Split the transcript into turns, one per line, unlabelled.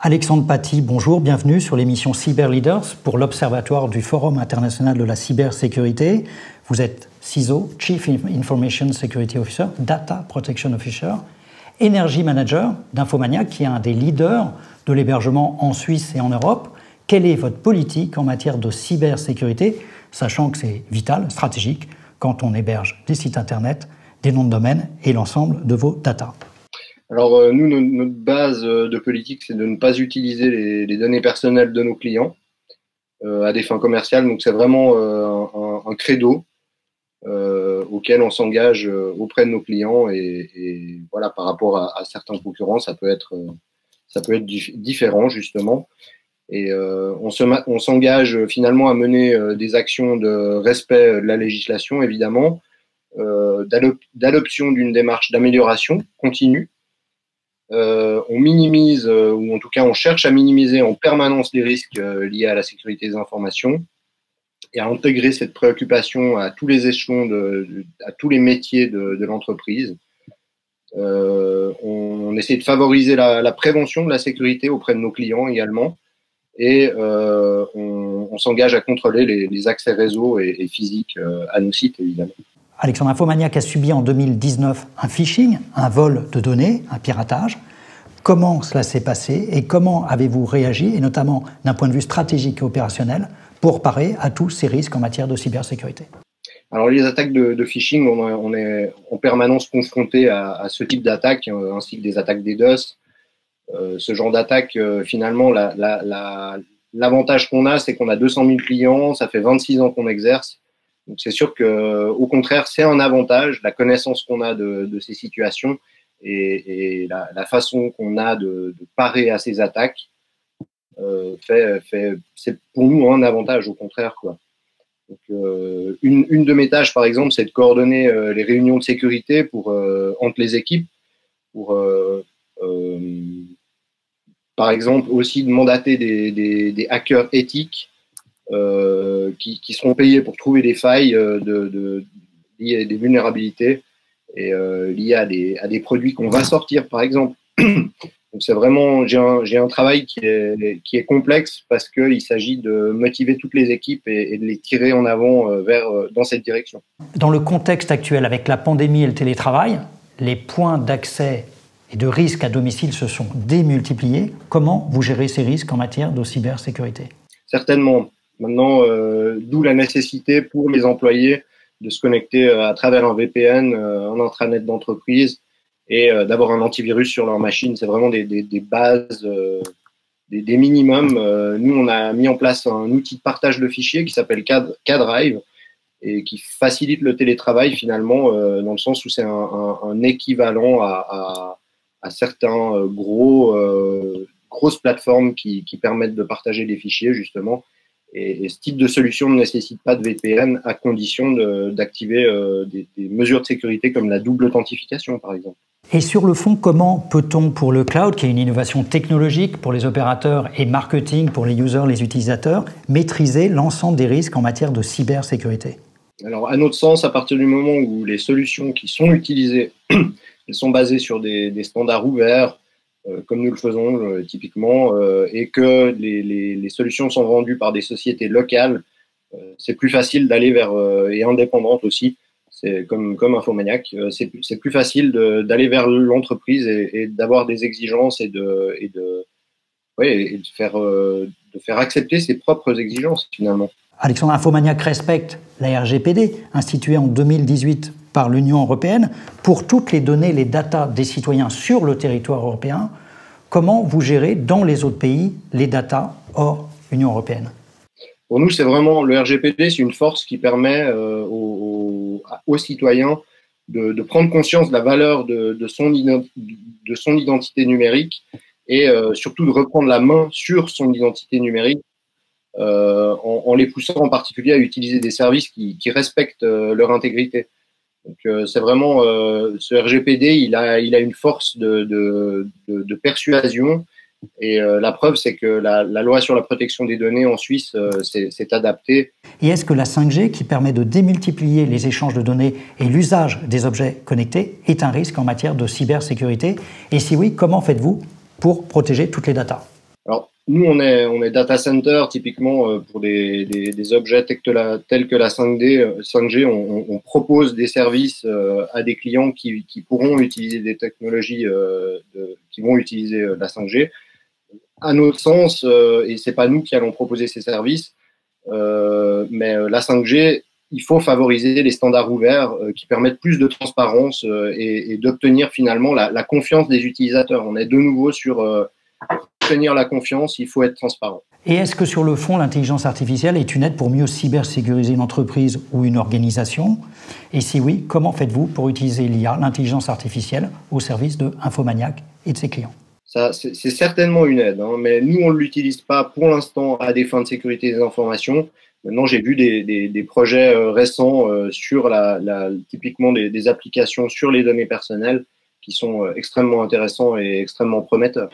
Alexandre Paty, bonjour, bienvenue sur l'émission Cyber Leaders pour l'Observatoire du Forum international de la cybersécurité. Vous êtes CISO, Chief Information Security Officer, Data Protection Officer, Energy Manager d'Infomaniac, qui est un des leaders de l'hébergement en Suisse et en Europe. Quelle est votre politique en matière de cybersécurité, sachant que c'est vital, stratégique, quand on héberge des sites internet, des noms de domaine et l'ensemble de vos data?
Alors nous, notre base de politique, c'est de ne pas utiliser les données personnelles de nos clients à des fins commerciales. Donc c'est vraiment un credo auquel on s'engage auprès de nos clients et voilà, par rapport à certains concurrents, ça peut être différent justement. Et on s'engage finalement à mener des actions de respect de la législation, évidemment, d'adoption d'une démarche d'amélioration continue. On minimise, ou en tout cas on cherche à minimiser en permanence les risques liés à la sécurité des informations et à intégrer cette préoccupation à tous les échelons, à tous les métiers de l'entreprise. On essaie de favoriser la prévention de la sécurité auprès de nos clients également et on s'engage à contrôler les accès réseau et physiques à nos sites évidemment.
Alexandre, Infomaniac a subi en 2019 un phishing, un vol de données, un piratage. Comment cela s'est passé et comment avez-vous réagi, et notamment d'un point de vue stratégique et opérationnel, pour parer à tous ces risques en matière de cybersécurité?
Alors les attaques de phishing, on est en permanence confronté à ce type d'attaque, ainsi que des attaques DDoS. Ce genre d'attaque, finalement, l'avantage qu'on a, c'est qu'on a 200 000 clients, ça fait 26 ans qu'on exerce. Donc c'est sûr qu'au contraire, c'est un avantage, la connaissance qu'on a de ces situations et la façon qu'on a de parer à ces attaques c'est pour nous un avantage au contraire, quoi. Donc, une de mes tâches, par exemple, c'est de coordonner les réunions de sécurité entre les équipes, par exemple aussi de mandater des hackers éthiques qui seront payés pour trouver des failles liées à des vulnérabilités et liées à des produits qu'on va sortir, par exemple. Donc c'est vraiment, j'ai un travail qui est complexe parce qu'il s'agit de motiver toutes les équipes et de les tirer en avant dans cette direction.
Dans le contexte actuel, avec la pandémie et le télétravail, les points d'accès et de risques à domicile se sont démultipliés. Comment vous gérez ces risques en matière de cybersécurité? Certainement.
Maintenant, d'où la nécessité pour les employés de se connecter à travers un VPN, un intranet d'entreprise et d'avoir un antivirus sur leur machine. C'est vraiment des bases, des minimums. Nous, on a mis en place un outil de partage de fichiers qui s'appelle K-Drive et qui facilite le télétravail finalement, dans le sens où c'est un équivalent à certains grosses plateformes qui permettent de partager des fichiers justement. Et ce type de solution ne nécessite pas de VPN à condition d'activer des mesures de sécurité comme la double authentification, par exemple.
Et sur le fond, comment peut-on, pour le cloud, qui est une innovation technologique pour les opérateurs et marketing pour les users, les utilisateurs, maîtriser l'ensemble des risques en matière de cybersécurité?
Alors, à notre sens, à partir du moment où les solutions qui sont utilisées elles sont basées sur des standards ouverts, comme nous le faisons typiquement, et que les solutions sont vendues par des sociétés locales, c'est plus facile d'aller vers, et indépendantes aussi, c'est comme Infomaniac, c'est plus facile d'aller vers l'entreprise et d'avoir des exigences et de faire accepter ses propres exigences finalement.
Alexandre, Infomaniac respecte la RGPD, instituée en 2018 par l'Union européenne, pour toutes les données, les datas des citoyens sur le territoire européen. Comment vous gérez dans les autres pays les datas hors Union européenne?
Pour nous, c'est vraiment le RGPD, c'est une force qui permet aux citoyens de prendre conscience de la valeur de son identité numérique et surtout de reprendre la main sur son identité numérique en les poussant en particulier à utiliser des services qui respectent leur intégrité. Donc c'est vraiment ce RGPD, il a une force de persuasion et la preuve c'est que la loi sur la protection des données en Suisse s'est adaptée.
Et est-ce que la 5G qui permet de démultiplier les échanges de données et l'usage des objets connectés est un risque en matière de cybersécurité? Et si oui, comment faites-vous pour protéger toutes les datas?
Alors, nous, on est data center, typiquement, pour des objets tels que la 5G, on propose des services à des clients qui pourront utiliser des technologies qui vont utiliser la 5G. À notre sens, et c'est pas nous qui allons proposer ces services, mais la 5G, il faut favoriser les standards ouverts qui permettent plus de transparence et d'obtenir finalement la confiance des utilisateurs. On est de nouveau sur obtenir la confiance, il faut être transparent.
Et est-ce que sur le fond, l'intelligence artificielle est une aide pour mieux cybersécuriser une entreprise ou une organisation? Et si oui, comment faites-vous pour utiliser l'IA, l'intelligence artificielle, au service de Infomaniac et de ses clients?
Ça, c'est certainement une aide, hein, mais nous, on ne l'utilise pas pour l'instant à des fins de sécurité des informations. Maintenant, j'ai vu des projets récents sur typiquement des applications sur les données personnelles qui sont extrêmement intéressants et extrêmement prometteurs.